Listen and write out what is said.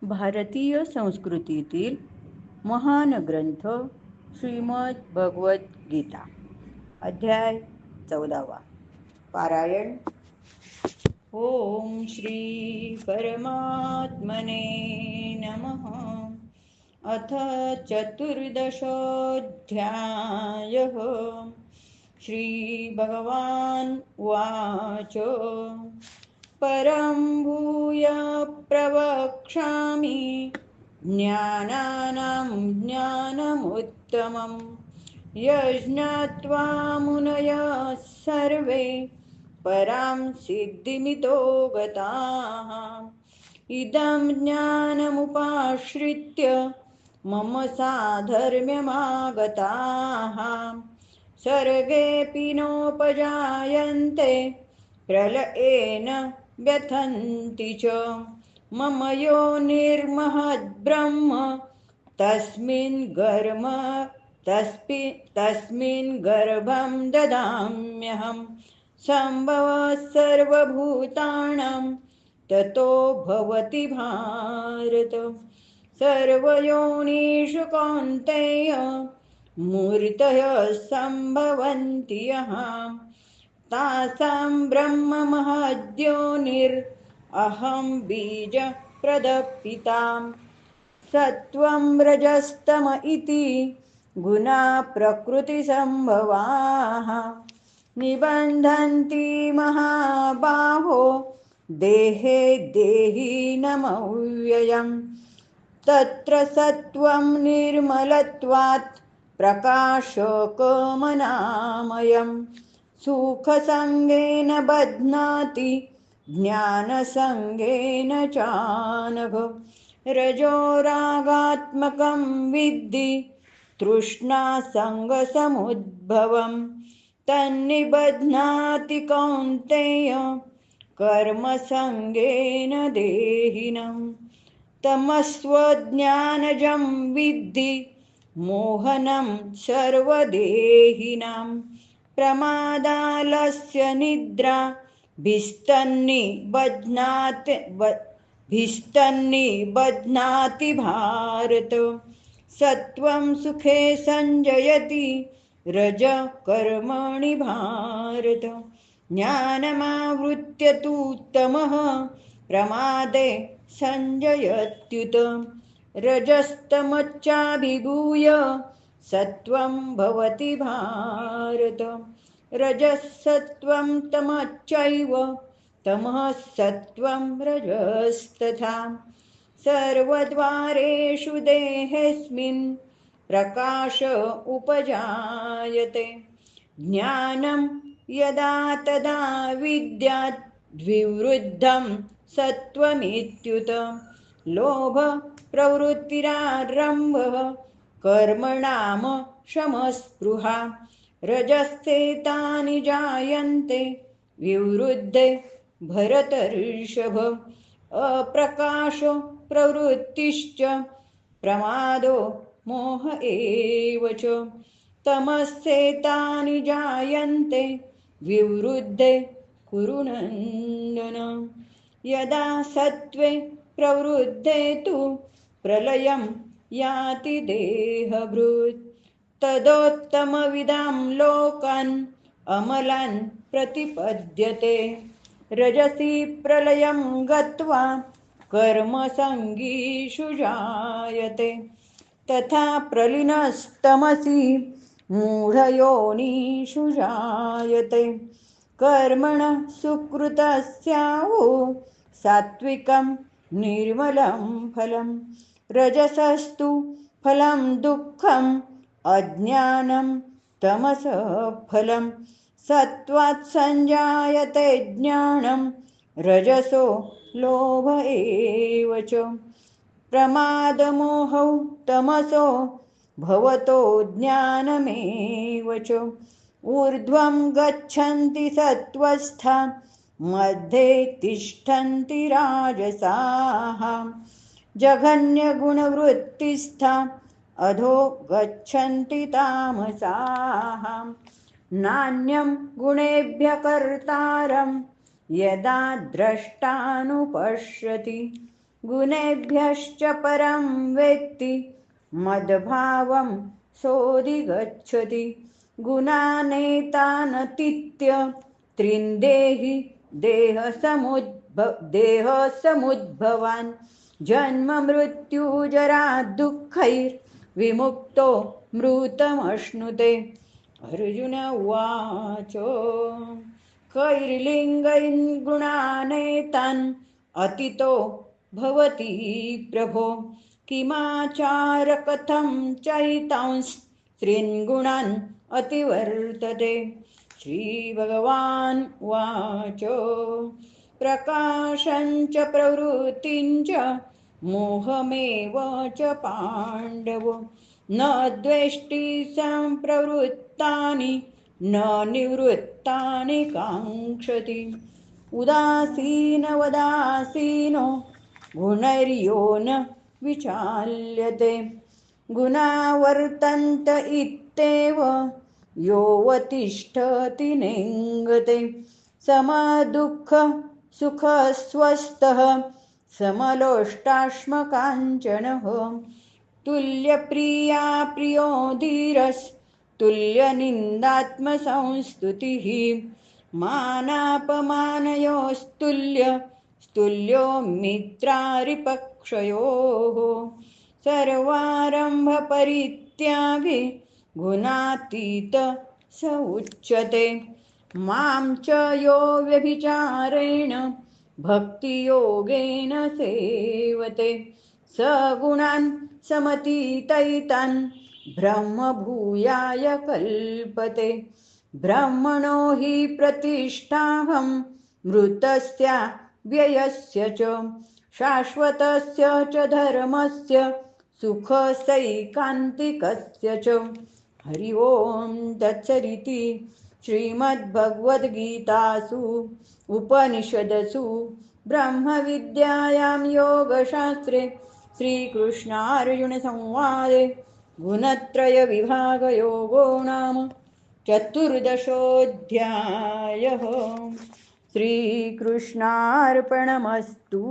भारतीय संस्कृतीतील महान ग्रंथ श्रीमद भगवद्गीता. अध्याय 14. पारायण. ओम श्री परमात्मने नमः. अथ चतुर्दशोऽध्यायः. श्री भगवान् उवाच. परं भूय प्रवक्ष्यामि ज्ञानानां ज्ञानमुत्तमं यज्ञात्वा मुनयः सर्वे परां सिद्धिमितो गताः. इदं ज्ञानमुपाश्रित्य मम साधर्म्यमागताः. सर्गेऽपि नोपजायन्ते प्रलयेन व्यथन्ति च. मम योनिर्महद्ब्रह्म तस्मिन् गर्भं ददाम्यहं. सम्भवः सर्वभूतानां ततो भवति भारत. सर्वयोनिषु कौन्तेय मूर्तयः सम्भवन्ति यः. तासां ब्रह्म महद्योनिरहं बीजप्रदपितां. सत्त्वं रजस्तम इति गुणा प्रकृतिसम्भवाः. निबध्नन्ति महाबाहो देहे देहिनमव्ययम्. तत्र सत्त्वं निर्मलत्वात् प्रकाशकमनामयम्. सुखसङ्गेन बध्नाति ज्ञानसङ्गेन चानघ. रजोरागात्मकं विद्धि तृष्णासङ्गसमुद्भवम्. तन्निबध्नाति कौन्तेय कर्मसङ्गेन देहिनम्. तमस्त्वज्ञानजं विद्धि मोहनं सर्वदेहिनां. प्रमादालस्य निद्रा भिस्तन्निबध्नाति भारत. सत्त्वं सुखे संजयति रजः कर्मणि भारत. ज्ञानमावृत्य तु तमः प्रमादे संजयत्युत. रजस्तमश्चाभिभूय सत्त्वं भवति भारत. रजः सत्त्वं तमश्चैव तमः सत्त्वं रजस्तथा. सर्वद्वारेषु देहेऽस्मिन् प्रकाश उपजायते. ज्ञानं यदा तदा विद्यात् द्विवृद्धं सत्त्वमित्युत. लोभ प्रवृत्तिरारम्भः कर्मणाम शमस्पृहा. रजस्येतानि जायन्ते विवृद्धे भरतर्षभ. अप्रकाशो प्रवृत्तिश्च प्रमादो मोह एव च. तमस्येतानि जायन्ते विवृद्धे कुरु नन्दन. यदा सत्त्वे प्रवृद्धे तु प्रलयं याति देहभृत्. तदोत्तमविदां लोकान् अमलान् प्रतिपद्यते. रजसि प्रलयं गत्वा कर्मसङ्गीषु जायते. तथा प्रलीनस्तमसि मूढयोनिषु जायते. कर्मणः सुकृतस्याहुः सात्विकं निर्मलं फलं. रजसस्तु फलं दुःखम् अज्ञानं तमसः फलं. सत्त्वात् संजायते ज्ञानं रजसो लोभ एव च. प्रमादमोहौ तमसो भवतो ज्ञानमेव च. ऊर्ध्वं गच्छन्ति सत्त्वस्था मध्ये तिष्ठन्ति राजसाः. जघन्यगुणवृत्तिस्था अधो गच्छन्ति तामसाः. नान्यं गुणेभ्यः कर्तारं यदा द्रष्टानुपश्यति गुणेभ्यश्च परं वेत्ति मद्भावं सोऽधिगच्छति गुणानेतानतीत्य त्रिन्देहि देहसमुद्भवान् जन्म मृत्युजरा दुःखैर्विमुक्तो मृतमश्नुते। अर्जुन उवाच कैर्लिङ्गैः गुणानेतान् अतीतो भवति प्रभो किमाचार कथं चैतांस्त्रीन् गुणान् अतिवर्तते। श्रीभगवान् उवाच प्रकाशं च प्रवृत्तिं च मोहमेव च पाण्डव न द्वेष्टि सम्प्रवृत्तानि न निवृत्तानि काङ्क्षति उदासीनवदासीनो गुणैर्यो न विचाल्यते गुणा वर्तन्त इत्येव योऽवतिष्ठति नेङ्गते समदुःख सुखस्वस्थः समलोष्टाश्मकाञ्चनः तुल्यप्रिया प्रियो धीरस्तुल्यनिन्दात्मसंस्तुतिः मानापमानयोस्तुल्यो मित्रारिपक्षयोः सर्वारम्भपरित्यागी गुणातीत स उच्यते मां च यो व्यभिचारेण भक्तियोगेन सेवते स गुणान् समतीतैतान् ब्रह्मभूयाय कल्पते ब्रह्मणो हि प्रतिष्ठाहं मृतस्य व्ययस्य च शाश्वतस्य च धर्मस्य सुखसैकान्तिकस्य च। हरि ओम तत्सदिति श्रीमद्भगवद्गीतासु उपनिषदसु ब्रह्मविद्यायां योगशास्त्रे श्रीकृष्णार्जुनसंवादे गुणत्रयविभागयोगो नाम चतुर्दशोऽध्यायः। श्रीकृष्णार्पणमस्तु।